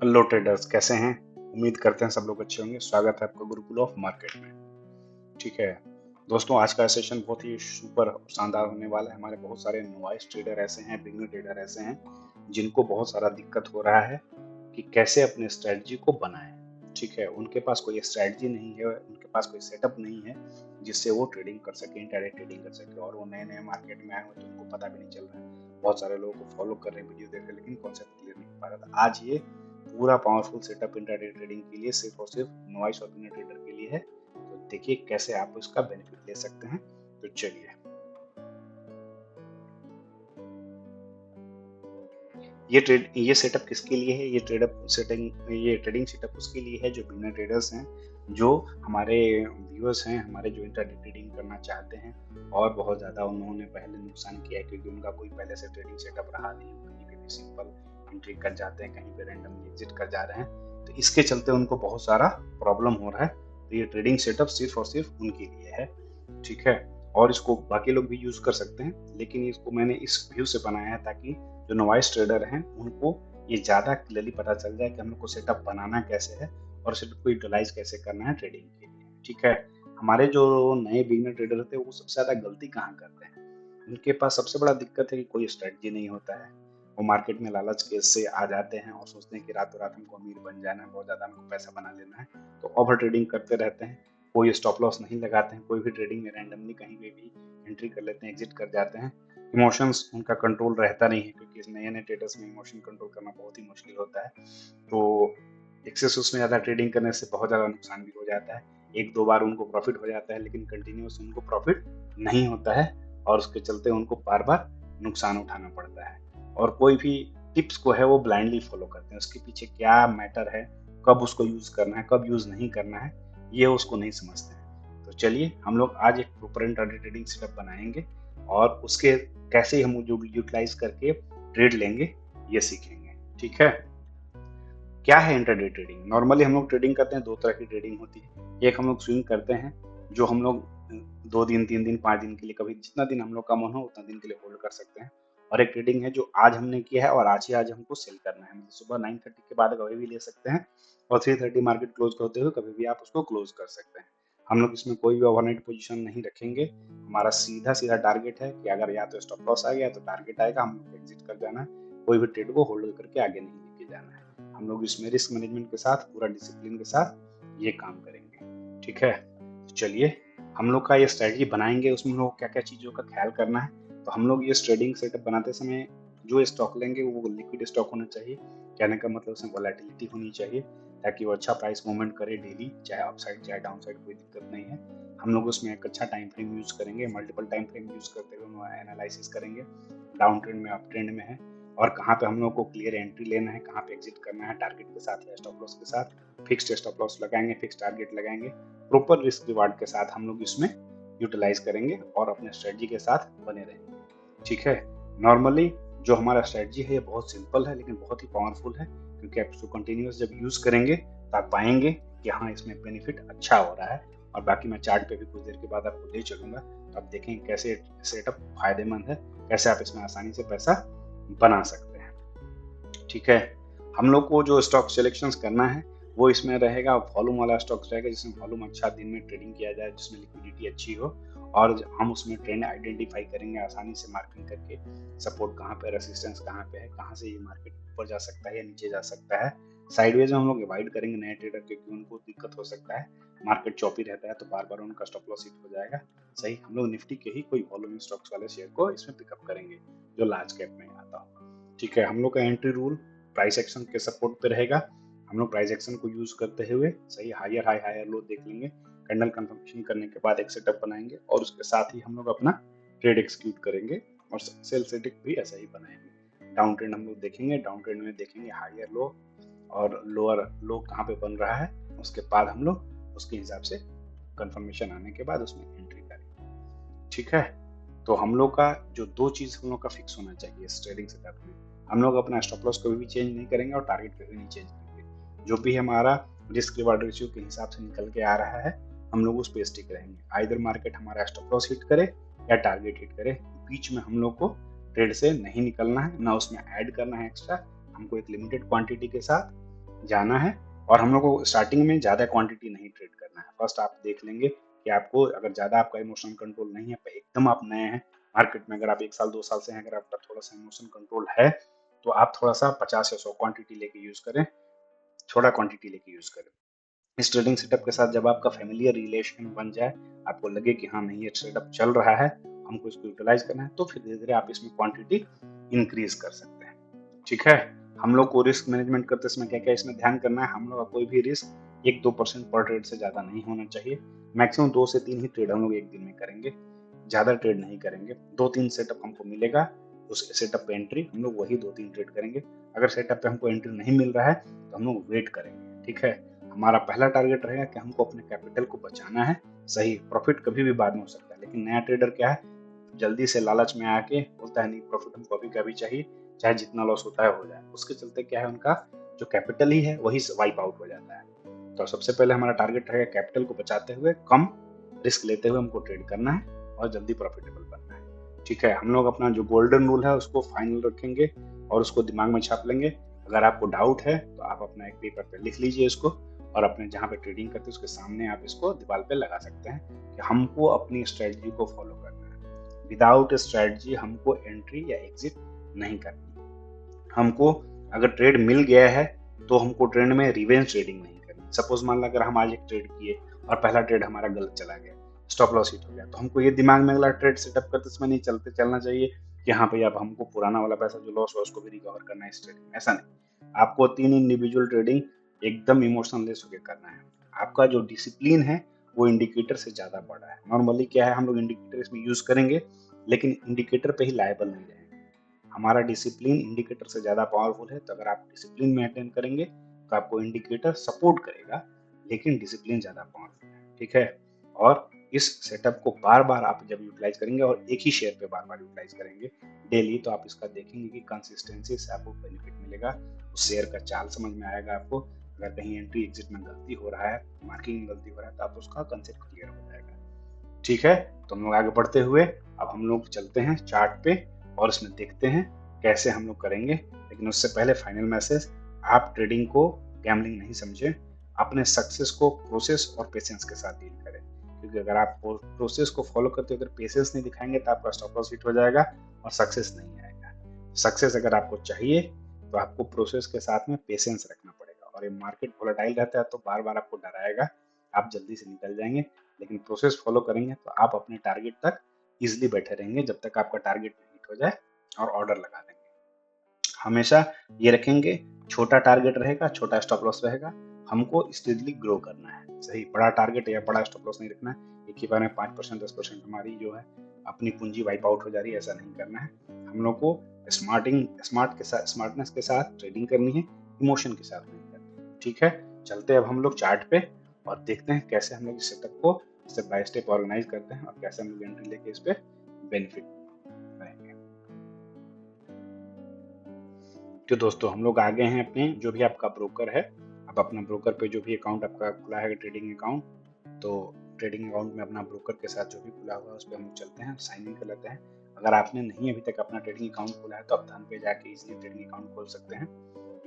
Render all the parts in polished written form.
Hello traders, कैसे हैं? उम्मीद करते हैं सब लोग अच्छे होंगे। स्वागत है आपका गुरुकुल ऑफ मार्केट में। ठीक है दोस्तों, आज का सेशन बहुत ही सुपर और शानदार होने वाला है। हमारे बहुत सारे नोवाइस ट्रेडर ऐसे हैं, बिगिनर ट्रेडर ऐसे हैं जिनको बहुत सारा दिक्कत हो रहा है कि कैसे अपने स्ट्रेटजी को बनाएं। ठीक है, उनके पास कोई स्ट्रेटजी नहीं है, उनके पास कोई सेटअप नहीं है जिससे वो ट्रेडिंग कर सके, इंट्राडे ट्रेडिंग कर सके। और वो नए नए मार्केट में आए हुए तो उनको पता भी नहीं चल रहा है। बहुत सारे लोगों को फॉलो कर रहे हैं, वीडियो देख रहे हैं, लेकिन कॉन्सेप्ट क्लियर नहीं हो पा रहा था। आज ये पूरा पावरफुल सेटअप इंट्राडे ट्रेडिंग के लिए सिर्फ और सिर्फ नोवाइस और बिगिनर ट्रेडर के लिए है। तो देखिए कैसे आप इसका बेनिफिट ले सकते हैं। तो चलिए, ये सेटअप किसके लिए है? ये ट्रेडिंग सेटअप उसके लिए है जो बिगिनर ट्रेडर्स हैं, जो हमारे व्यूअर्स हैं, हमारे जो इंट्राडे ट्रेडिंग करना चाहते हैं और बहुत ज़्यादा उन्होंने पहले नुकसान किया है क्योंकि उनका कोई पहले से ट्रेडिंग सेटअप रहा नहीं, कहीं पे भी सिंपल एंट्री कर जाते हैं, कहीं पे रैंडमली एग्जिट कर जा रहे हैं। तो इसके चलते उनको बहुत सारा प्रॉब्लम हो रहा है। तो ये ट्रेडिंग सेटअप सिर्फ और सिर्फ उनके लिए है। ठीक है, और इसको बाकी लोग भी यूज कर सकते हैं, लेकिन इसको मैंने इस व्यू से बनाया है ताकि जो नोवाइस ट्रेडर हैं उनको ये ज़्यादा क्लियरली पता चल जाए कि हम लोग को सेटअप बनाना कैसे है और सेटअप को यूटिलाइज कैसे करना है ट्रेडिंग के लिए। ठीक है, हमारे जो नए बिगिनर ट्रेडर होते हैं वो सबसे ज़्यादा गलती कहाँ करते हैं? उनके पास सबसे बड़ा दिक्कत है कि कोई स्ट्रेटजी नहीं होता है। वो मार्केट में लालच के से आ जाते हैं और सोचते हैं कि रातों रात हमको अमीर बन जाना है, बहुत ज़्यादा हमको पैसा बना लेना है। तो ओवर ट्रेडिंग करते रहते हैं, कोई स्टॉप लॉस नहीं लगाते हैं, कोई भी ट्रेडिंग में रैंडमली कहीं पे भी एंट्री कर लेते हैं, एग्जिट कर जाते हैं। इमोशंस उनका कंट्रोल रहता नहीं है क्योंकि इस नए नए ट्रेडर्स में इमोशन कंट्रोल करना बहुत ही मुश्किल होता है। तो एक्सेस उसमें ज़्यादा ट्रेडिंग करने से बहुत ज़्यादा नुकसान भी हो जाता है। एक दो बार उनको प्रॉफिट हो जाता है लेकिन कंटिन्यूस उनको प्रॉफिट नहीं होता है और उसके चलते उनको बार बार नुकसान उठाना पड़ता है। और कोई भी टिप्स को है वो ब्लाइंडली फॉलो करते हैं, उसके पीछे क्या मैटर है, कब उसको यूज करना है, कब यूज नहीं करना है, ये उसको नहीं समझते हैं। तो चलिए हम लोग आज एक प्रॉपर इंट्राडे ट्रेडिंग सेटअप बनाएंगे और उसके कैसे हम जो यूटिलाइज करके ट्रेड लेंगे ये सीखेंगे। ठीक है, क्या है इंट्राडे ट्रेडिंग? नॉर्मली हम लोग ट्रेडिंग करते हैं, दो तरह की ट्रेडिंग होती है। एक हम लोग स्विंग करते हैं, जो हम लोग 2 दिन 3 दिन 5 दिन के लिए, कभी जितना दिन हम लोग का मन हो उतना दिन के लिए होल्ड कर सकते हैं। और एक ट्रेडिंग है जो आज हमने किया है और आज हमको सेल करना है, मतलब सुबह 9:30 के बाद कभी भी ले सकते हैं और 3:30 मार्केट क्लोज होते हुए कभी भी आप उसको क्लोज कर सकते हैं। हम लोग इसमें कोई भी ओवरनाइट पोजीशन नहीं रखेंगे। हमारा सीधा सीधा टारगेट है कि अगर या तो स्टॉप लॉस आ गया तो टारगेट आएगा, हम लोग एग्जिट कर जाना है। कोई भी ट्रेड को होल्ड करके आगे नहीं लेके जाना है। हम लोग इसमें रिस्क मैनेजमेंट के साथ, पूरा डिसिप्लिन के साथ ये काम करेंगे। ठीक है, तो चलिए हम लोग का ये स्ट्रेटजी बनाएंगे, उसमें हम लोग क्या क्या चीज़ों का ख्याल करना है। तो हम लोग ये ट्रेडिंग सेटअप बनाते समय जो स्टॉक लेंगे वो लिक्विड स्टॉक होना चाहिए। कहने का मतलब उसमें वोलेटिलिटी होनी चाहिए ताकि वो अच्छा प्राइस मूवमेंट करे डेली, चाहे अपसाइड चाहे डाउन साइड, कोई दिक्कत नहीं है। हम लोग उसमें एक अच्छा टाइम फ्रेम यूज करेंगे, मल्टीपल टाइम फ्रेम यूज करते हुए एनालिसिस करेंगे डाउन ट्रेंड में, अप ट्रेंड में है और कहाँ पे हम लोग को क्लियर एंट्री लेना है, कहाँ पे एग्जिट करना है, टारगेट के साथ या स्टॉप लॉस के साथ। फिक्स्ड स्टॉप लॉस लगाएंगे, फिक्स टारगेट लगाएंगे, प्रॉपर रिस्क रिवार्ड के साथ हम लोग इसमें यूटिलाइज करेंगे और अपने स्ट्रेटजी के साथ बने रहेंगे। ठीक है, नॉर्मली जो हमारा स्ट्रेटजी है ये बहुत सिंपल है लेकिन बहुत ही पावरफुल है क्योंकि आप इसको कंटिन्यूस जब यूज करेंगे तो आप पाएंगे कि हाँ इसमें बेनिफिट अच्छा हो रहा है। और बाकी मैं चार्ट पे भी कुछ देर के बाद आपको ले चलूंगा तो आप देखेंगे कैसे सेटअप फायदेमंद है, कैसे आप इसमें आसानी से पैसा बना सकते हैं। ठीक है, हम लोग को जो स्टॉक सिलेक्शंस करना है वो इसमें रहेगा, वॉल्यूम वाला स्टॉक्स रहेगा जिसमें वॉल्यूम अच्छा दिन में ट्रेडिंग किया जाए, जिसमें लिक्विडिटी अच्छी हो और हम उसमें ट्रेंड आइडेंटिफाई करेंगे आसानी से मार्किंग करके, सपोर्ट कहाँ पे, रेसिस्टेंस कहाँ पे है, कहाँ से ये मार्केट ऊपर जा सकता है या नीचे जा सकता है। साइडवेज में हम लोग अवॉइड करेंगे नए ट्रेडर क्योंकि उनको दिक्कत हो सकता है, मार्केट चौपी रहता है तो बार बार उनका स्टॉप लॉस हिट हो जाएगा। सही, हम लोग निफ्टी के ही कोई वॉल्यूम स्टॉक्स वाले शेयर को इसमें पिकअप करेंगे जो लार्ज कैप में आता हो। ठीक है, हम लोग का एंट्री रूल प्राइस एक्शन के सपोर्ट पे रहेगा। हम लोग प्राइस एक्शन को यूज करते हुए सही हायर हाई हायर लो देख लेंगे, कैंडल कंफर्मेशन करने के बाद एक सेटअप बनाएंगे और उसके साथ ही हम लोग अपना ट्रेड एक्सिक्यूट करेंगे और सेल सेटअप भी ऐसा ही बनाएंगे। डाउन ट्रेंड हम लोग देखेंगे, डाउन ट्रेंड में देखेंगे हायर लो और लोअर लो कहाँ पे बन रहा है, उसके बाद हम लोग उसके हिसाब से कंफर्मेशन आने के बाद उसमें एंट्री करेंगे। ठीक है, तो हम लोग का जो दो चीज हम लोग का फिक्स होना चाहिए इस ट्रेडिंग सेटअप में, हम लोग अपना स्टॉप लॉस कभी भी चेंज नहीं करेंगे और टारगेट कभी नहीं चेंज करेंगे। जो भी हमारा रिस्क रिवार्ड रेशियो के हिसाब से निकल के आ रहा है हम लोग उस पर स्टिक रहेंगे। आइदर मार्केट हमारा स्टॉप लॉस हिट करे या टारगेट हिट करे, बीच में हम लोग को ट्रेड से नहीं निकलना है, ना उसमें ऐड करना है एक्स्ट्रा। हमको एक लिमिटेड क्वांटिटी के साथ जाना है। और हम लोग को स्टार्टिंग में ज़्यादा क्वांटिटी नहीं ट्रेड करना है। फर्स्ट आप देख लेंगे कि आपको अगर ज़्यादा आपका इमोशनल कंट्रोल नहीं है, एकदम आप नए हैं मार्केट में, अगर आप 1 साल 2 साल से हैं, अगर आपका थोड़ा सा इमोशनल कंट्रोल है तो आप थोड़ा सा 50 या 100 क्वांटिटी लेके यूज़ करें, थोड़ा क्वांटिटी लेके यूज़ करें। इस ट्रेडिंग सेटअप के साथ जब आपका फैमिलियर रिलेशन बन जाए, आपको लगे कि हाँ नहीं ये सेटअप चल रहा है, हमको इसको यूटिलाइज करना है, तो फिर धीरे धीरे आप इसमें क्वांटिटी इंक्रीज कर सकते हैं। ठीक है। हम लोग को रिस्क मैनेजमेंट करते समय क्या क्या इसमें ध्यान करना है, हम लोग का कोई भी रिस्क 1-2% पर ट्रेड से ज्यादा नहीं होना चाहिए। मैक्सिमम 2 से 3 ही ट्रेड हम लोग एक दिन में करेंगे, ज्यादा ट्रेड नहीं करेंगे। 2-3 सेटअप हमको मिलेगा, उस सेटअप पे एंट्री हम लोग वही 2-3 ट्रेड करेंगे। अगर सेटअप पे हमको एंट्री नहीं मिल रहा है तो हम लोग वेट करेंगे। ठीक है। हमारा पहला टारगेट रहेगा कि हमको अपने कैपिटल को बचाना है। सही, प्रॉफिट कभी भी बाद में हो सकता है, लेकिन नया ट्रेडर क्या है, जल्दी से लालच में आके बोलता है नहीं प्रॉफिट हमको अभी कभी चाहिए, चाहे जितना लॉस होता है हो जाए। उसके चलते क्या है, उनका जो कैपिटल ही है वही वाइप आउट हो जाता है। तो सबसे पहले हमारा टारगेट रहेगा कैपिटल को बचाते हुए, कम रिस्क लेते हुए हमको ट्रेड करना है और जल्दी प्रॉफिटेबल बनना है। ठीक है। हम लोग अपना जो गोल्डन रूल है उसको फाइनल रखेंगे और उसको दिमाग में छाप लेंगे। अगर आपको डाउट है तो आप अपना एक पेपर पे लिख लीजिए इसको, और अपने जहाँ पे ट्रेडिंग करते हैं उसके सामने आप इसको दीवार पे लगा सकते हैं कि हमको अपनी स्ट्रेटजी को फॉलो करना है। विदाउट स्ट्रेटजी हमको एंट्री या एग्जिट नहीं करनी। हमको अगर ट्रेड मिल गया है तो हमको ट्रेड में रिवेंज ट्रेडिंग नहीं करनी। सपोज मान लो अगर हम आज एक ट्रेड किए और पहला ट्रेड हमारा गलत चला गया, स्टॉप लॉस हिट हो गया, तो हमको ये दिमाग में अगला ट्रेड सेटअप करते समय नहीं चलना चाहिए कि हाँ भाई अब हमको पुराना वाला पैसा जो लॉस हुआ उसको भी रिकवर करना है इस ट्रेड में। ऐसा नहीं, आपको 3 इंडिविजुअल ट्रेडिंग एकदम इमोशनल लेस होकर करना है। आपका जो डिसिप्लिन है वो इंडिकेटर से ज्यादा बड़ा है। नॉर्मली क्या है, हम लोग इंडिकेटर इसमें यूज करेंगे लेकिन इंडिकेटर पे ही लायबल नहीं रहेंगे। हमारा डिसिप्लिन इंडिकेटर से ज़्यादा पावरफुल है। तो अगर आप डिसिप्लिन मेंटेन करेंगे तो आपको इंडिकेटर सपोर्ट करेगा, लेकिन डिसिप्लिन ज़्यादा पावरफुल है। ठीक है। और इस सेटअप को बार बार आप जब यूटिलाइज करेंगे और एक ही शेयर पे बार बार यूटिलाइज करेंगे डेली, तो आप इसका देखेंगे कि कंसिस्टेंसी से आपको बेनिफिट मिलेगा। उस शेयर का चाल समझ में आएगा आपको। अगर कहीं एंट्री एग्जिट में गलती हो रहा है, मार्किंग में गलती हो रहा है, तो आप उसका कंसेप्ट क्लियर हो जाएगा। ठीक है। तो हम लोग आगे बढ़ते हुए अब हम लोग चलते हैं चार्ट पे और इसमें देखते हैं कैसे हम लोग करेंगे। लेकिन उससे पहले फाइनल मैसेज, आप ट्रेडिंग को गैम्बलिंग नहीं समझे, अपने सक्सेस को प्रोसेस और पेशेंस के साथ डील करें। क्योंकि अगर आप प्रोसेस को फॉलो करते हो, अगर पेशेंस नहीं दिखाएंगे तो आपका स्टॉप लॉस हिट हो जाएगा और सक्सेस नहीं आएगा। सक्सेस अगर आपको चाहिए तो आपको प्रोसेस के साथ में पेशेंस रखना पड़ेगा। और ये मार्केट वोलेटाइल रहता है तो बार बार आपको डराएगा, आप जल्दी से निकल जाएंगे। लेकिन प्रोसेस फॉलो करेंगे तो आप अपने टारगेट तक इजिली बैठे रहेंगे जब तक आपका टारगेट हिट हो जाए और ऑर्डर लगा देंगे। हमेशा ये रखेंगे, छोटा टारगेट रहेगा, छोटा स्टॉप लॉस रहेगा, हमको स्टेडली ग्रो करना है। सही, बड़ा टारगेट या बड़ा स्टॉप लॉस नहीं रखना है। एक ही बार में 5% 10% हमारी जो है अपनी पूंजी वाइप आउट हो जा रही है, ऐसा नहीं करना है। हम लोग को स्मार्टनेस के साथ ट्रेडिंग करनी है, इमोशन के साथ नहीं करनी। ठीक है। चलते हैं अब हम लोग चार्ट पे और देखते हैं कैसे हम लोग इस सेटअप को स्टेप बाय स्टेप ऑर्गेनाइज करते हैं और कैसे हम लोग एंट्री लेके इस पे बेनिफिट रहेंगे। तो दोस्तों हम लोग आ गए हैं अपने जो भी आपका ब्रोकर है। अब अपना ब्रोकर पे जो भी अकाउंट आपका खुला है ट्रेडिंग अकाउंट, तो ट्रेडिंग अकाउंट में अपना ब्रोकर के साथ जो भी खुला हुआ है उस पर हम लोग चलते हैं, साइन इन कर लेते हैं। अगर आपने नहीं अभी तक अपना ट्रेडिंग अकाउंट खोला है तो आप धन पे जाके इजीली ट्रेडिंग अकाउंट खोल सकते हैं।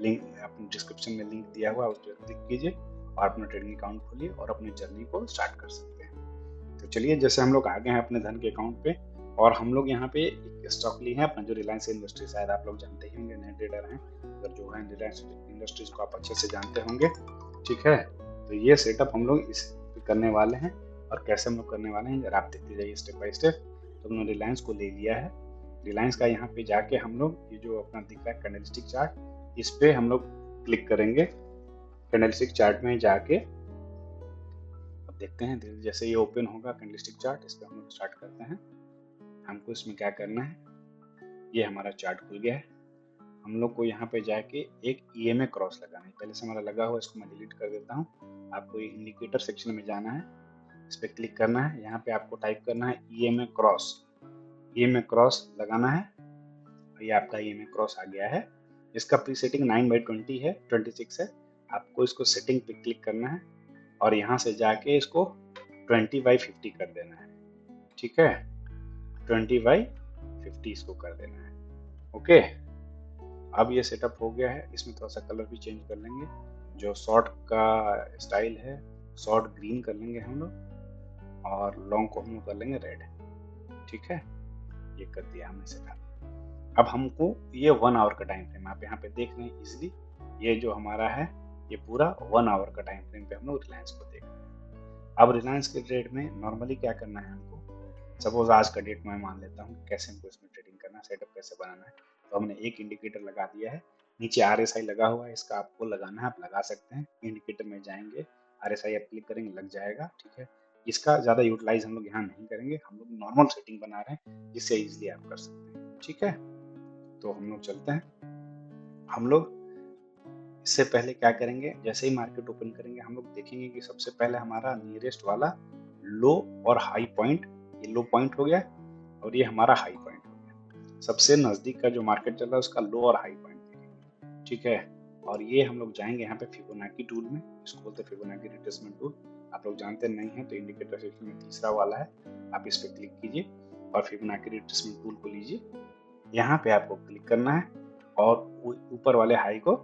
लिंक अपने डिस्क्रिप्शन में लिंक दिया हुआ है, उस पर क्लिक कीजिए और अपना ट्रेडिंग अकाउंट खोलिए और अपनी जर्नी को स्टार्ट कर सकते हैं। तो चलिए, जैसे हम लोग आ गए हैं अपने धन के अकाउंट पे और हम लोग यहाँ पे एक स्टॉक लिए हैं अपना जो रिलायंस इंडस्ट्री, शायद आप लोग जानते ही होंगे, नए ट्रेडर हैं अगर जो है रिलायंस इंडस्ट्रीज को आप अच्छे से जानते होंगे। ठीक है। तो ये सेटअप हम लोग इस करने वाले हैं और कैसे हम लोग करने वाले हैं जरा आप देखते जाइए स्टेप बाय स्टेप। तो हमने रिलायंस को ले लिया है। रिलायंस का यहाँ पे जाके हम लोग ये जो अपना दिख रहा है कैंडलस्टिक चार्ट, इस पे हम लोग क्लिक करेंगे। कैंडलस्टिक चार्ट में जाके अब देखते हैं जैसे ये ओपन होगा कैंडलस्टिक चार्ट, इस पर हम लोग स्टार्ट करते हैं। हमको इसमें क्या करना है, ये हमारा चार्ट खुल गया है। हम लोग को यहाँ पे जाके एक EMA क्रॉस लगाना है। पहले से हमारा लगा हुआ, इसको मैं डिलीट कर देता हूँ। आपको ये इंडिकेटर सेक्शन में जाना है, इस पर क्लिक करना है। यहाँ पे आपको टाइप करना है EMA क्रॉस, EMA क्रॉस लगाना है। ये आपका EMA क्रॉस आ गया है। इसका प्री सेटिंग 9/20 है, 26 है। आपको इसको सेटिंग पे क्लिक करना है और यहाँ से जाके इसको 20/50 कर देना है। ठीक है। 20/50 इसको कर देना है। ओके। अब ये सेटअप हो गया है, इसमें थोड़ा सा कलर भी चेंज कर लेंगे। जो शॉर्ट का स्टाइल है, शॉर्ट ग्रीन कर लेंगे हम लोग, और लॉन्ग को हम लोग कर लेंगे रेड। ठीक है, ये कर दिया हमने सेटअप। अब हमको ये 1 आवर का टाइम फ्रेम आप यहाँ पे देख रहे हैं इजिली, ये जो हमारा है ये पूरा 1 आवर का टाइम फ्रेम पे हम लोग रिलायंस को देख रहे हैं। अब रिलायंस के ट्रेड में नॉर्मली क्या करना है हमको, सपोज आज का डेट मैं मान लेता हूँ, कैसे हमको इसमें ट्रेडिंग करना है, सेटअप कैसे बनाना है। तो हमने एक इंडिकेटर लगा दिया है, नीचे RSI लगा हुआ है, इसका आपको लगाना है, आप लगा सकते हैं। इंडिकेटर में जाएंगे, RSI आप क्लिक करेंगे, लग जाएगा। ठीक है, इसका ज़्यादा यूटिलाइज हम लोग यहाँ नहीं करेंगे, हम लोग नॉर्मल सेटिंग बना रहे हैं जिससे इजिली आप कर सकते हैं। ठीक है, तो हम लोग चलते हैं। हम लोग इससे पहले क्या करेंगे, जैसे ही मार्केट ओपन करेंगे हम लोग देखेंगे कि सबसे पहले हमारा नियरेस्ट वाला लो और हाई पॉइंट, ये लो पॉइंट हो गया और ये हमारा हाई पॉइंट हो गया। सबसे नजदीक का जो मार्केट चल रहा है उसका लो और हाई पॉइंट देखेंगे। ठीक है, और ये हम लोग जाएंगे यहाँ पे फिबोनाची टूल में, इसको बोलते हैं फिबोनाची रिट्रेसमेंट टूल। आप लोग जानते नहीं हैं तो इंडिकेटर सेक्शन में तीसरा वाला है, आप इस पर क्लिक कीजिए और फिबोनाची रिट्रेसमेंट टूल को लीजिए। यहाँ पे आपको क्लिक करना है और ऊपर वाले हाई को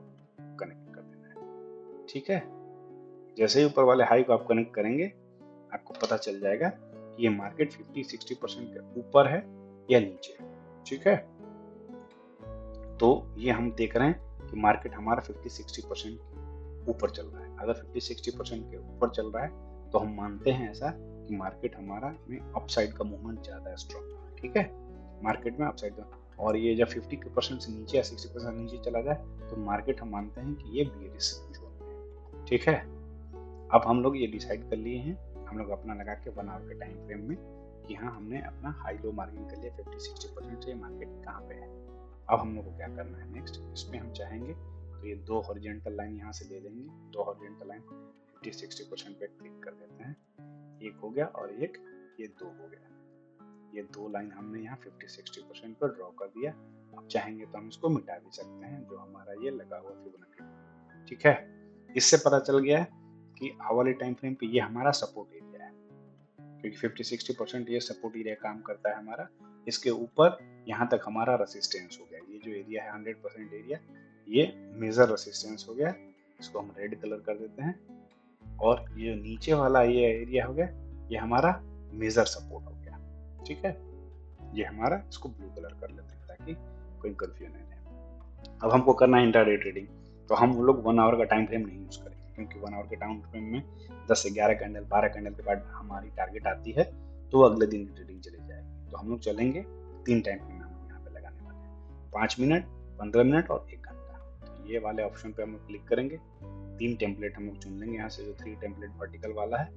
कनेक्ट कर देना है। ठीक है, जैसे ही ऊपर वाले हाई को आप कनेक्ट करेंगे आपको पता चल जाएगा कि ये मार्केट 50-60% के ऊपर है या नीचे है। ठीक है, तो ये हम देख रहे हैं कि मार्केट हमारा 50-60% ऊपर चल रहा है। अगर 50-60% के ऊपर चल रहा है तो हम मानते हैं ऐसा कि मार्केट हमारा में अपसाइड का मूवमेंट ज्यादा स्ट्रॉन्ग। ठीक है, मार्केट में अपसाइड का, और ये जब 50% से नीचे या 60% नीचे चला जाए तो मार्केट हम मानते हैं कि ये बेयरिश जोन में है। ठीक है, अब हम लोग ये डिसाइड कर लिए हैं, हम लोग अपना लगा के 1 आवर के टाइम फ्रेम में कि हाँ हमने अपना हाई लो मार्किंग कर लिया 50-60% से मार्केट कहाँ पे है। अब हम लोग को क्या करना है नेक्स्ट, इसमें हम चाहेंगे तो ये 2 हॉरिजॉन्टल लाइन यहाँ से ले लेंगे, 2 हॉरिजॉन्टल लाइन 50-60% पे क्लिक कर देते हैं। एक हो गया और एक ये 2 हो गया, ये 2 लाइन हमने यहाँ 50-60% पर ड्रॉ कर दिया। अब चाहेंगे तो हम इसको मिटा भी सकते हैं, जो हमारा ये लगा हुआ फिबोनाची। ठीक है, इससे पता चल गया है कि आवर्ली टाइम फ्रेम पे ये हमारा सपोर्ट एरिया है, क्योंकि 50-60% ये सपोर्ट एरिया काम करता है हमारा। इसके ऊपर यहाँ तक हमारा रेसिस्टेंस हो गया, ये जो एरिया है 100% एरिया, ये मेजर रेसिस्टेंस हो गया, इसको हम रेड कलर कर देते हैं। और ये नीचे वाला ये एरिया हो गया, ये हमारा मेजर सपोर्ट हो गया। ठीक है, ये हमारा, इसको ब्लू कलर कर लेते हैं ताकि कोई कंफ्यूजन नहीं रहे। अब हमको करना है इंट्राडे ट्रेडिंग, तो हम लोग 1 आवर का टाइम फ्रेम नहीं यूज करेंगे, क्योंकि 1 आवर के टाइम फ्रेम में 10 से 11 कैंडल 12 कैंडल के बाद हमारी टारगेट आती है, तो अगले दिन की ट्रेडिंग चली जाएगी। तो हम लोग चलेंगे 3 टाइम फ्रेम हम यहाँ पे लगाने वाले हैं, 5 मिनट, 15 मिनट और 1 घंटा। तो ये वाले ऑप्शन पे हम लोग क्लिक करेंगे, 3 टेम्पलेट हम लोग चुन लेंगे यहाँ से। जो 3 टेम्पलेट वर्टिकल वाला है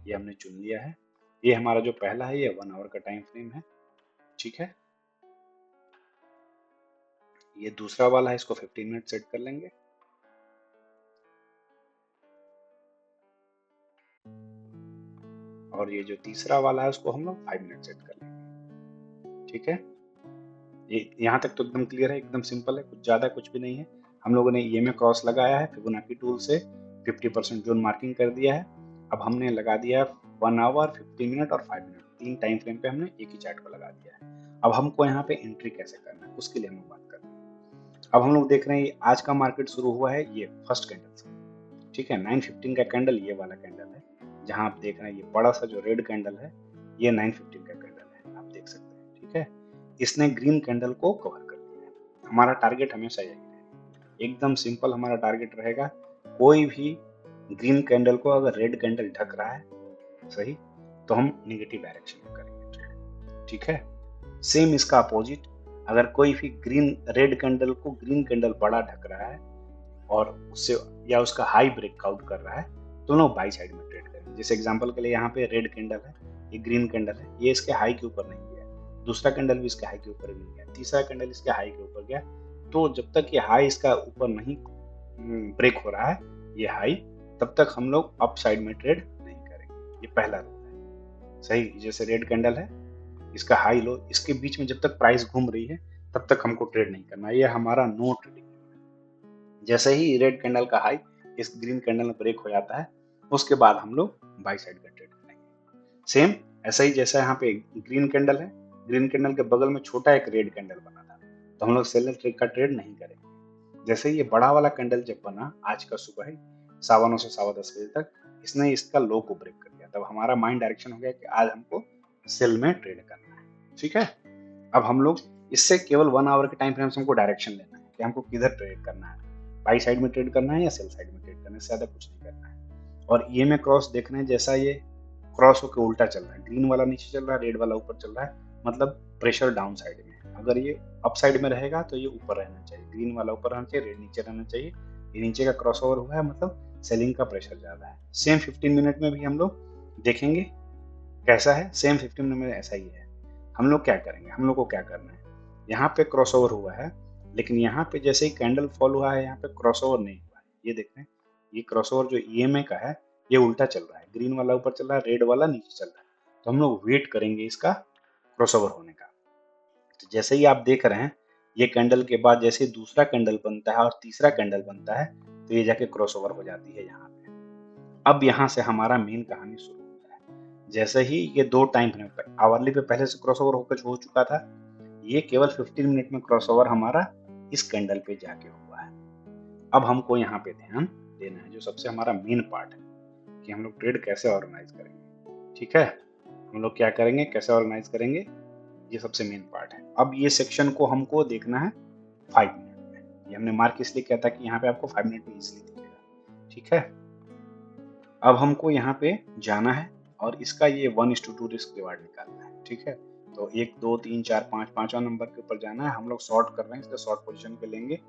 ये हमने चुन लिया है। ये हमारा जो पहला है ये 1 आवर का टाइम फ्रेम है। ठीक है, ये दूसरा वाला है, इसको 15 मिनट सेट कर लेंगे। और ये जो तीसरा वाला है उसको हम लोग 5 मिनट सेट कर लेंगे। ठीक है, ये यहाँ तक तो एकदम क्लियर है, एकदम सिंपल है, कुछ ज़्यादा कुछ भी नहीं है। हम लोगों ने ये में क्रॉस लगाया है, फिबोनाची टूल से 50% जोन मार्किंग कर दिया है। अब हमने लगा दिया 1 आवर, 50 मिनट और 5 मिनट, 3 टाइम फ्रेम पे हमने एक ही चार्ट को लगा दिया है। अब हमको यहाँ पे एंट्री कैसे करना है उसके लिए हम लोग बात करते हैं। अब हम लोग देख रहे हैं आज का मार्केट शुरू हुआ है ये फर्स्ट कैंडल से। ठीक है, 9:15 का कैंडल ये वाला कैंडल है, जहां आप देख रहे हैं ये बड़ा सा जो रेड कैंडल है ये 9:15 का कैंडल है, आप देख सकते हैं। ठीक है, इसने ग्रीन कैंडल को कवर कर लिया है। हमारा टारगेट हमेशा यही रहेगा, एकदम सिंपल हमारा टारगेट रहेगा। कोई भी ग्रीन कैंडल को अगर रेड कैंडल ढक रहा है सही, तो हम निगेटिव डायरेक्शन में करेंगे ट्रेड। ठीक है, सेम इसका अपोजिट, अगर कोई भी ग्रीन रेड कैंडल को ग्रीन कैंडल बड़ा ढक रहा है और उससे या उसका हाई ब्रेकआउट कर रहा है, तो लोग बाई साइड में ट्रेड करेंगे। जैसे एग्जांपल के लिए यहाँ पे रेड कैंडल है, ये ग्रीन कैंडल है, ये इसके हाई के ऊपर नहीं गया, दूसरा कैंडल भी इसके हाई के ऊपर नहीं गया, तीसरा कैंडल इसके हाई के ऊपर गया, तो जब तक ये हाई इसका ऊपर नहीं ब्रेक हो रहा है ये हाई, तब तक हम लोग अप साइड में ट्रेड नहीं करेंगे। ये पहला रूल है सही। जैसे रेड कैंडल है, इसका हाई लो, इसके बीच में जब तक प्राइस घूम रही है तब तक हमको ट्रेड नहीं करना, ये हमारा नो ट्रेडिंग। जैसे ही रेड कैंडल का हाई इस ग्रीन कैंडल में ब्रेक हो जाता है, उसके बाद हम लोग बाई साइड का ट्रेड करेंगे। सेम ऐसा ही, जैसा यहाँ पे ग्रीन कैंडल है, ग्रीन कैंडल के बगल में छोटा एक रेड कैंडल बना था, तो हम लोग सेलर ट्रेड का ट्रेड नहीं करेंगे, जैसे ये बड़ा वाला कैंडल जब बना आज का सुबह ही 9:15 से 10:15 बजे तक, इसने इसका लो को ब्रेक कर दिया, तब हमारा माइंड डायरेक्शन हो गया कि आज हमको सेल में ट्रेड करना है। ठीक है, अब हम लोग इससे केवल 1 आवर के टाइम फ्रेम से हमको डायरेक्शन लेना है कि हमको किधर ट्रेड करना है, बाई साइड में ट्रेड करना है या सेल साइड में ट्रेड करना है, इससे ज्यादा कुछ नहीं करना है। और ईएमए क्रॉस देखना है, जैसा ये क्रॉस होकर उल्टा चल रहा है, ग्रीन वाला नीचे चल रहा है, रेड वाला ऊपर चल रहा है, मतलब प्रेशर डाउन साइड में है। अगर ये अप साइड में रहेगा तो ये ऊपर रहना चाहिए, ग्रीन वाला ऊपर रहना चाहिए, रेड नीचे रहना चाहिए। ये नीचे का क्रॉस ओवर हुआ है, मतलब सेलिंग का प्रेशर ज्यादा है। सेम 15 मिनट में भी हम लोग देखेंगे कैसा है, सेम 15 मिनट में ऐसा ही है। हम लोग क्या करेंगे, हम लोग को क्या करना है, यहाँ पे क्रॉस ओवर हुआ है, लेकिन यहाँ पे जैसे ही कैंडल फॉल हुआ है यहाँ पे क्रॉस ओवर नहीं हुआ है। ये देख रहे हैं, ये क्रॉस ओवर जो ईएमए का है ये उल्टा चल रहा है, ग्रीन वाला ऊपर चल रहा है, रेड वाला नीचे चल रहा है। तो हम लोग वेट करेंगे इसका क्रॉस ओवर होने का। तो जैसे ही आप देख रहे हैं, ये कैंडल के बाद जैसे दूसरा कैंडल बनता है और तीसरा कैंडल बनता है, तो ये जाके क्रॉस ओवर हो जाती है यहाँ पे। अब यहाँ से हमारा मेन कहानी शुरू होता है। जैसे ही ये दो टाइम फ्रेम पर आवरली पे पहले से क्रॉस ओवर होकर हो चुका था, ये केवल 15 मिनट में क्रॉस ओवर हमारा इस कैंडल पे जाके हुआ है। अब हमको यहाँ पे ध्यान देना है, जो सबसे हमारा मेन पार्ट है कि हम लोग ट्रेड कैसे ऑर्गेनाइज करेंगे। ठीक है, हम लोग क्या करेंगे, कैसे ऑर्गेनाइज करेंगे, ये सबसे मेन पार्ट है। अब ये सेक्शन को हमको देखना है 5 मिनट में। ये हमने मार्क इसलिए किया था कि यहाँ पे आपको 5 मिनट में इजिली दिखेगा। ठीक है, अब हमको यहाँ पे जाना है और इसका ये 1:2 रिस्क रिवार्ड निकालना है। ठीक है, तो 1 2 3 4 5 पांचवा नंबर के ऊपर जाना है। हम लोग शॉर्ट कर रहे हैं, इसलिए शॉर्ट पोजीशन पे लेंगे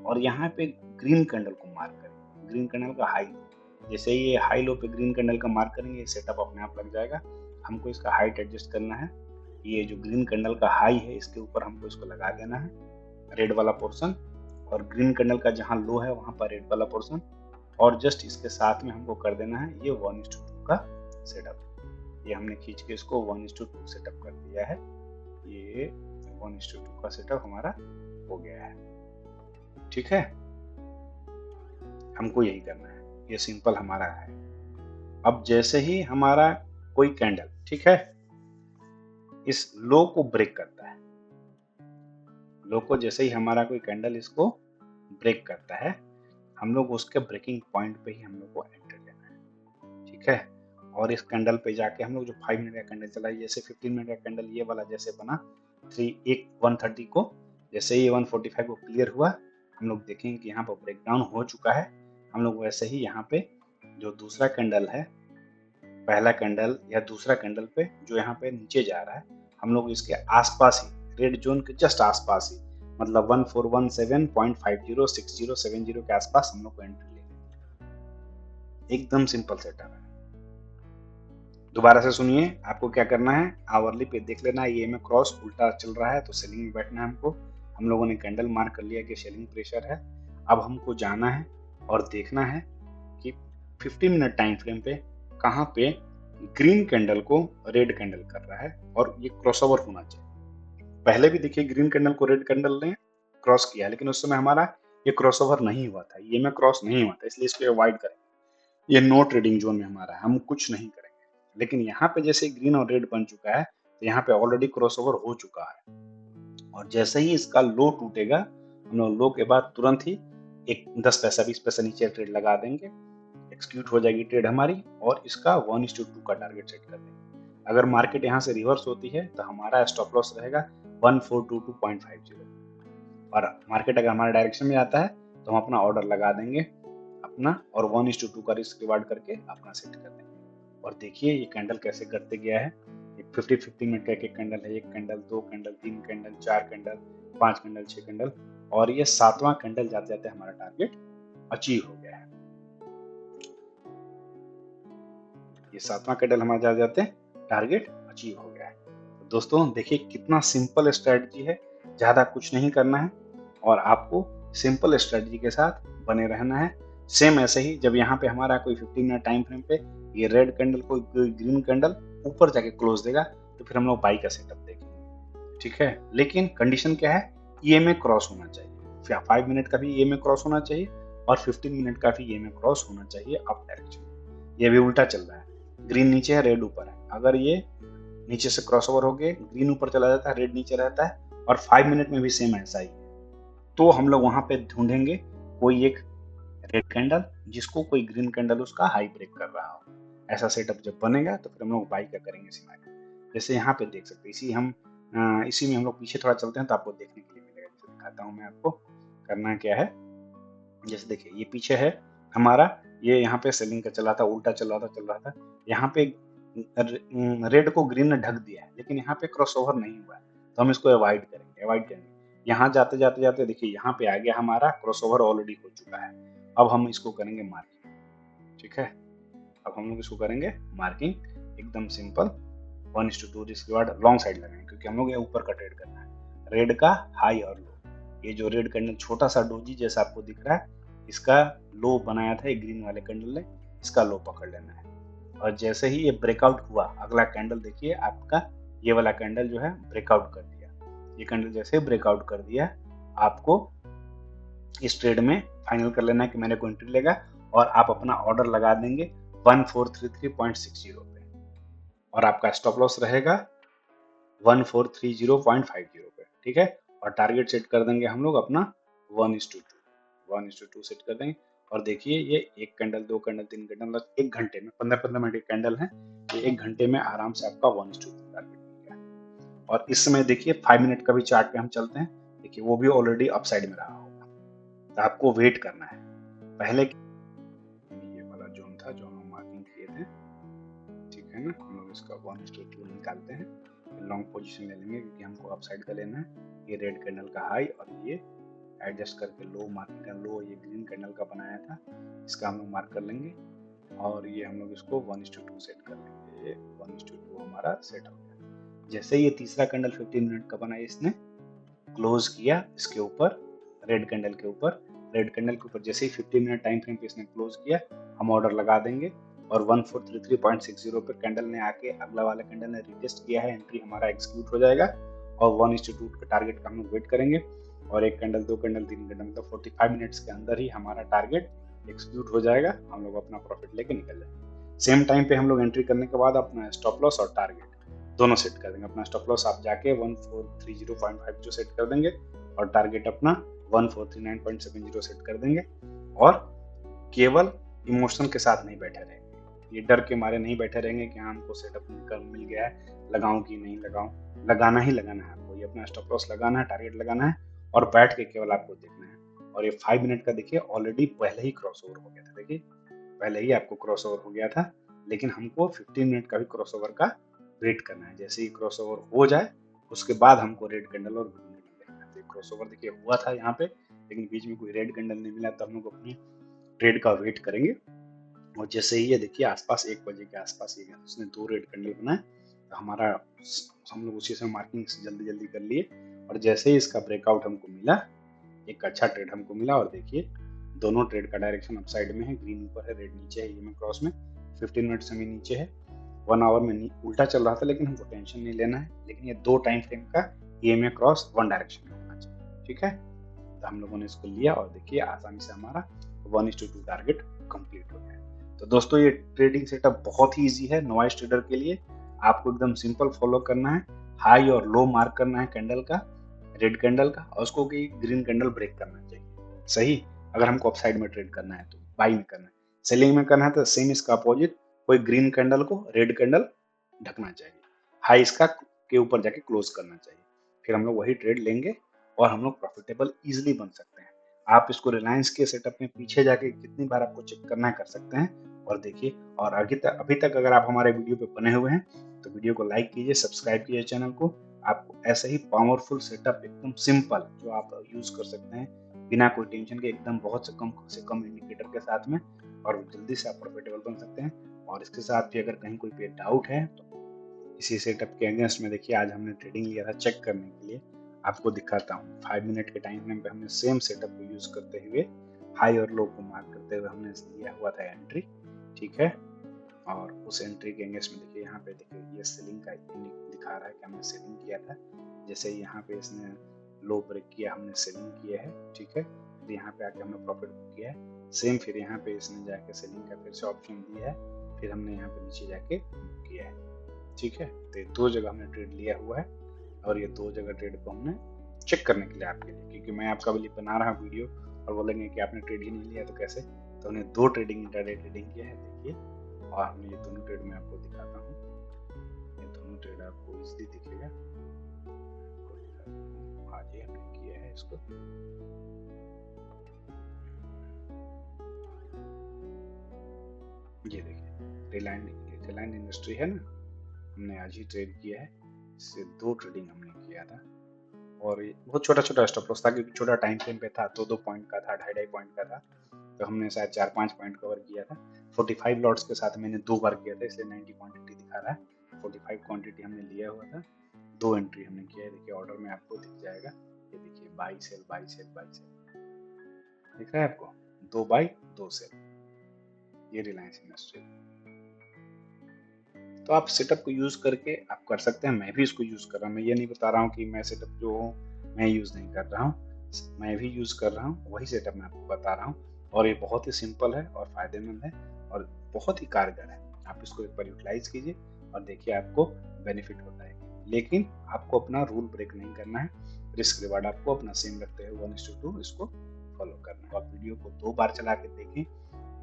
और यहाँ पे ग्रीन कैंडल को मार्क करेंगे, ग्रीन कैंडल का हाई। जैसे ही ये हाई लो पे ग्रीन कैंडल का मार्क करेंगे, सेटअप अपने आप लग जाएगा। हमको इसका हाइट एडजस्ट करना है, ये जो ग्रीन कैंडल का हाई है इसके ऊपर हमको इसको लगा देना है, रेड वाला पोर्शन, और ग्रीन कैंडल का जहाँ लो है वहां पर रेड वाला पोर्शन, और जस्ट इसके साथ में हमको कर देना है ये 1:2 का सेटअप। ये हमने खींच के इसको 1:2 सेटअप कर दिया है। ये 1:2 का सेटअप हमारा हो गया है। ठीक है, हमको यही करना है, ये सिंपल हमारा है। अब जैसे ही हमारा कोई कैंडल, ठीक है, इस लो को ब्रेक करता है, लो को जैसे ही हमारा कोई कैंडल इसको ब्रेक करता है, हम लोग उसके ब्रेकिंग पॉइंट पे ही हम लोग को एंटर लेना है। ठीक है, और इस कैंडल पे जाके हम लोग जो 5 मिनट का कैंडल चला है, जैसे 15 मिनट का कैंडल ये वाला जैसे बना 130 को, जैसे ही 145 को क्लियर हुआ, हम लोग देखेंगे कि यहाँ पर ब्रेकडाउन हो चुका है। हम लोग वैसे ही यहाँ पे जो दूसरा कैंडल है, पहला कैंडल या दूसरा कैंडल पे जो यहाँ पे नीचे जा रहा है, हम लोग इसके आसपास ही, रेड जोन के जस्ट आसपास ही, मतलब 1417.506070 के आसपास हम लोग को एंट्री लेंगे। एकदम सिंपल सेटअप है। दोबारा से सुनिए, आपको क्या करना है, आवरली पे देख लेना है, ये में क्रॉस उल्टा चल रहा है तो सेलिंग में बैठना है हमको। हम लोगों ने कैंडल मार्क कर लिया कि सेलिंग प्रेशर है। अब हमको जाना है और देखना है कि 15 मिनट टाइम फ्रेम पे कहाँ पे ग्रीन कैंडल को रेड कैंडल कर रहा है और ये क्रॉसओवर होना चाहिए। पहले भी देखिए ग्रीन कैंडल को रेड कैंडल ने क्रॉस किया, लेकिन उस समय हमारा ये क्रॉसओवर नहीं हुआ था, ये में क्रॉस नहीं हुआ था, इसलिए इसको अवॉइड करेंगे। ये नो ट्रेडिंग जोन में हमारा है, हम कुछ नहीं करेंगे। लेकिन यहाँ पे जैसे ग्रीन और रेड बन चुका है, तो यहाँ पे ऑलरेडी क्रॉसओवर हो चुका है, और जैसे ही इसका लो टूटेगा, हम लोग लो के बाद तुरंत ही एक 10 पैसा 20 पैसा नीचे ट्रेड लगा देंगे, एक्सक्यूट हो जाएगी ट्रेड हमारी, और इसका 1:2 का टारगेट सेट कर देंगे। अगर मार्केट यहाँ से रिवर्स होती है तो हमारा स्टॉप लॉस रहेगा 1422.50, और मार्केट अगर हमारे डायरेक्शन में आता है तो हम अपना ऑर्डर लगा देंगे अपना, और 1:2 का रिस्क रिवार्ड करके अपना सेट कर देंगे। और देखिए ये कैंडल कैसे करते गया है, 50 मिनट का एक कैंडल है, 1 candle 2 candle 3 candle 4 candle 5 candle 6 candle, और ये 7वां कैंडल जाते जाते हमारा टारगेट अचीव हो गया है। ये 7वां कैंडल हमारा जाते जाते टारगेट अचीव हो गया है। तो दोस्तों देखिए कितना सिंपल स्ट्रेटजी है, ज्यादा कुछ नहीं करना है और आपको सिंपल स्ट्रेटजी के साथ बने रहना है। सेम ऐसे ही जब यहाँ पे हमारा कोई 15 मिनट टाइम फ्रेम पे ये रेड कैंडल को ग्रीन कैंडल ऊपर जाके क्लोज देगा, तो फिर हम लोग बाई का सेटअप देखेंगे। ठीक है, लेकिन कंडीशन क्या है, ईएमए क्रॉस होना चाहिए, 5 मिनट का भी ईएमए क्रॉस होना चाहिए और 15 मिनट का भी ईएमए क्रॉस होना चाहिए अप डायरेक्शन। ये भी उल्टा चल रहा है, ग्रीन नीचे है रेड ऊपर है, अगर ये नीचे से क्रॉस ओवर हो गए, ग्रीन ऊपर चला जाता है रेड नीचे रहता है, और 5 मिनट में भी सेम ऐसा ही है। तो हम लोग वहां पे ढूंढेंगे कोई एक रेड कैंडल जिसको कोई ग्रीन कैंडल उसका हाई ब्रेक कर रहा हो। ऐसा सेटअप जब बनेगा तो फिर हम लोग बाई का करेंगे सिनेरियो। जैसे यहाँ पे देख सकते हैं, इसी में हम लोग पीछे थोड़ा चलते हैं तो आपको देखने के लिए मिलेगा। जैसे दिखाता हूँ मैं आपको करना क्या है। जैसे देखिए ये पीछे है हमारा, ये यहाँ पे सेलिंग का चला था, उल्टा चल रहा था। यहाँ पे रेड को ग्रीन ने ढक दिया है, लेकिन यहाँ पे क्रॉसओवर नहीं हुआ है, तो हम इसको अवॉइड करेंगे। यहाँ जाते जाते जाते देखिए यहाँ पे आ गया, हमारा क्रॉसओवर ऑलरेडी हो चुका है। अब हम इसको करेंगे मार्किंग। ठीक है, अब हम लोग इसको करेंगे मार्किंग, एकदम सिंपल 1:2। इसके बाद लॉन्ग साइड लगाएंगे क्योंकि हम लोग ये ऊपर का ट्रेड करना है। रेड का हाई और लो, ये जो रेड कैंडल छोटा सा डोजी जैसा आपको दिख रहा है, इसका लो बनाया था ये ग्रीन वाले कैंडल ने, इसका लो पकड़ लेना है। और जैसे ही ये ब्रेकआउट हुआ, अगला कैंडल देखिए आपका, ये वाला कैंडल जो है ब्रेकआउट कर दिया। ये कैंडल जैसे ब्रेकआउट कर दिया, आपको इस ट्रेड में फाइनल कर लेना है कि मैंने को एंट्री लेगा, और आप अपना ऑर्डर लगा देंगे 1433.60 पे, और आपका स्टॉप लॉस रहेगा 1430.50 पे। ठीक है, और टारगेट सेट कर देंगे हम लोग अपना 1:2 सेट कर देंगे। और देखिए ये एक कैंडल, दो कैंडल, तीन कैंडल, मतलब एक घंटे में 15-15 मिनट के कैंडल है, ये एक घंटे में आराम से आपका 1:2 टारगेट मिल गया। और इस समय देखिए 5 मिनट का भी चार्ट पे हम चलते हैं, देखिए वो भी ऑलरेडी अपसाइड में रहा होगा, तो आपको वेट करना है। पहले ये वाला जोन था जो हम मार्किंग किए थे, ठीक है ना, हम लोग इसका 1:2 निकालते हैं, लॉन्ग पोजीशन ले लेंगे क्योंकि हमको अपसाइड का लेना है। ये रेड कैंडल का हाई और ये एडजस्ट करके लो, मार्केट का लो ये ग्रीन कैंडल का बनाया था, इसका हम लोग मार्क कर लेंगे, और ये हम लोग इसको 1:2 सेट कर लेंगे। ये 1:2 हमारा सेट हो गया। जैसे ये तीसरा कैंडल 15 मिनट का बना, इसने क्लोज किया इसके ऊपर, रेड कैंडल के ऊपर, रेड कैंडल के ऊपर जैसे ही 15 मिनट टाइम फ्रेम पे इसने क्लोज किया, हम ऑर्डर लगा देंगे, और 1433.60 पे कैंडल ने आके, अगला वाला कैंडल ने रिटेस्ट किया है, एंट्री हमारा एग्जीक्यूट हो जाएगा, और 1:2 के टारगेट का हम लोग वेट करेंगे। और एक कैंडल, दो कैंडल, तीन कैंडल, मतलब 45 मिनट्स के अंदर ही हमारा टारगेट एग्जीक्यूट हो जाएगा, हम लोग अपना प्रॉफिट लेके निकल जाएंगे। सेम टाइम पे हम लोग एंट्री करने के बाद अपना स्टॉप लॉस और टारगेट दोनों सेट कर देंगे। अपना स्टॉप लॉस आप जाके 1430.50 सेट कर देंगे, और टारगेट अपना 1439.70 सेट कर देंगे। और केवल इमोशन के साथ नहीं बैठे रहेंगे, ये डर के मारे नहीं बैठे रहेंगे कि हमको सेटअप मिल गया है, लगाऊं कि नहीं लगाऊं, लगाना ही लगाना है आपको। ये अपना स्टॉप लॉस लगाना है, टारगेट लगाना है, और बैठ के केवल आपको देखना है। और ये 5 मिनट का देखिए ऑलरेडी पहले ही क्रॉस ओवर हो गया था, देखिए पहले ही आपको क्रॉस ओवर हो गया था, लेकिन हमको 15 मिनट का भी क्रॉस ओवर का वेट करना है। जैसे ही क्रॉस ओवर हो जाए उसके बाद हमको रेड कैंडल और ग्रीन कैंडल देखना है। तो क्रॉस ओवर देखिए हुआ था यहाँ पे, लेकिन बीच में कोई रेड कैंडल नहीं मिला, तो हम लोग अपनी ट्रेड का वेट करेंगे। और जैसे ही ये देखिए आसपास 1 बजे के आसपास ये उसने 2 रेड कैंडल बनाए, तो हमारा हम लोग उसी से मार्किंग जल्दी जल्दी कर लिए। और जैसे ही इसका ब्रेकआउट हमको मिला, एक अच्छा ट्रेड हमको मिला, और देखिए दोनों ट्रेड का डायरेक्शन अपसाइड में है, ग्रीन ऊपर है, रेड नीचे है, ईएमए क्रॉस में 15 मिनट समय नीचे है, 1 आवर में उल्टा चल रहा था, लेकिन हमको टेंशन नहीं लेना है। लेकिन ये 2 टाइम फ्रेम का ईएमए क्रॉस 1 डायरेक्शन में होना चाहिए। ठीक है, तो हम लोगों ने इसको लिया, और देखिए आसानी से हमारा 1:2 टारगेट कंप्लीट हो गया। तो दोस्तों ये ट्रेडिंग सेटअप बहुत ही इजी है नॉइज ट्रेडर के लिए। आपको एकदम सिंपल फॉलो करना है, हाई और लो मार्क करना है कैंडल का, रेड कैंडल का, और उसको ग्रीन कैंडल ब्रेक करना चाहिए। सही, अगर हमको अपसाइड में ट्रेड करना है तो बाई में करना है, सेलिंग में करना है तो सेम इसका अपोजिट, कोई ग्रीन कैंडल को रेड कैंडल ढकना चाहिए, हाई इसका के ऊपर जाके क्लोज करना चाहिए, फिर हम लोग वही ट्रेड लेंगे, और हम लोग प्रॉफिटेबल इजिली बन सकते हैं। आप इसको रिलायंस के सेटअप में पीछे जाके कितनी बार आपको चेक करना है कर सकते हैं। और देखिए, और अभी तक अगर आप हमारे वीडियो पे बने हुए हैं तो वीडियो को लाइक कीजिए, सब्सक्राइब कीजिए चैनल को। आपको ऐसे ही पावरफुल सेटअप एकदम सिंपल जो आप यूज कर सकते हैं बिना कोई टेंशन के, एकदम बहुत से कम इंडिकेटर के साथ में, और जल्दी से आप प्रॉफिटेबल बन सकते हैं। और इसके साथ भी अगर कहीं कोई पे डाउट है तो इसी सेटअप के अगेंस्ट में देखिए आज हमने ट्रेडिंग लिया था चेक करने के लिए, आपको दिखाता हूँ। 5 मिनट के टाइम फ्रेम पे हमने सेम सेटअप को यूज करते हुए, हाई और लो को मार्क करते हुए हमने लिया हुआ था एंट्री। ठीक है, और उस एंट्री के अगेंस्ट में देखिए यहाँ पे देखिए ये सेलिंग का दिखा रहा है कि हमने सेलिंग किया था। जैसे यहाँ पे इसने लो ब्रेक किया, हमने सेलिंग किया है। ठीक है, फिर यहाँ पे आके हमने प्रॉफिट बुक किया है सेम, फिर यहाँ पे इसने जाके सेलिंग का फिर से ऑप्शन दिया है, फिर हमने यहाँ पे नीचे जाके बुक किया है। ठीक है, तो ये 2 जगह हमने ट्रेड लिया हुआ है, और ये 2 जगह ट्रेड को हमने चेक करने के लिए आपके लिए, क्योंकि मैं आपका लिए बना रहा हूँ वीडियो और बोलेंगे कि आपने ट्रेड ही नहीं लिया तो कैसे। तो हमने 2 ट्रेडिंग इंट्राडे ट्रेडिंग किया है, देखिए। और हमने ये दोनों ट्रेड मैं आपको दिखाता हूँ। ये दोनों ट्रेड आपको इजीली दिखेगा। आपको दिखाता हूँ, आज ही हमने किया है इसको। ये देखिए, रिलायंस इंडस्ट्री है ना, हमने आज ही ट्रेड किया है। इससे 2 ट्रेडिंग हमने किया था और ये बहुत छोटा-छोटा स्टॉप लॉस था, क्योंकि छोटा टाइम फ्रेम पे था, 2-2 पॉइंट का था, ढाई-ढाई पॉइंट का था। तो हमने शायद 4-5 पॉइंट कवर किया था। 45 लॉट्स के साथ मैंने 2 बार किया था, इसलिए 90 क्वांटिटी दिखा रहा है। 45 क्वांटिटी हमने लिया हुआ था, 2 एंट्री हमने किया है। देखिए ऑर्डर में आपको दिख जाएगा, ये देखिए buy sell buy sell buy sell, दिख रहा है आपको, 2 बाई 2 सेल, ये रिलायंस इंडस्ट्री। तो आप सेटअप को यूज करके आप कर सकते हैं। मैं भी इसको यूज कर रहा हूँ, मैं ये नहीं बता रहा हूँ कि मैं सेटअप जो हूँ मैं यूज नहीं कर रहा हूँ, मैं भी यूज कर रहा हूँ, वही सेटअप मैं आपको बता रहा हूँ। और ये बहुत ही सिंपल है और फायदेमंद है और बहुत ही कारगर है। आप इसको एक बार यूटिलाइज कीजिए और देखिए आपको बेनिफिट होता है। लेकिन आपको अपना रूल ब्रेक नहीं करना है, रिस्क रिवार्ड आपको अपना सेम रखते हुए 1:2 इसको फॉलो करना है। आप वीडियो को 2 बार चला के देखें,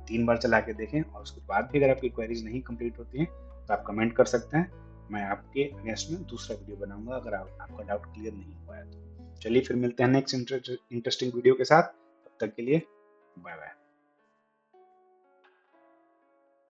3 बार चला के देखें, और उसके बाद भी अगर आपकी क्वेरीज नहीं कंप्लीट होती हैं तो आप कमेंट कर सकते हैं। मैं आपके अगेंस्ट में दूसरा वीडियो बनाऊंगा अगर आपका डाउट क्लियर नहीं हुआ है तो। चलिए फिर मिलते हैं नेक्स्ट इंटरेस्टिंग वीडियो के साथ। तब तक के लिए बाय बाय।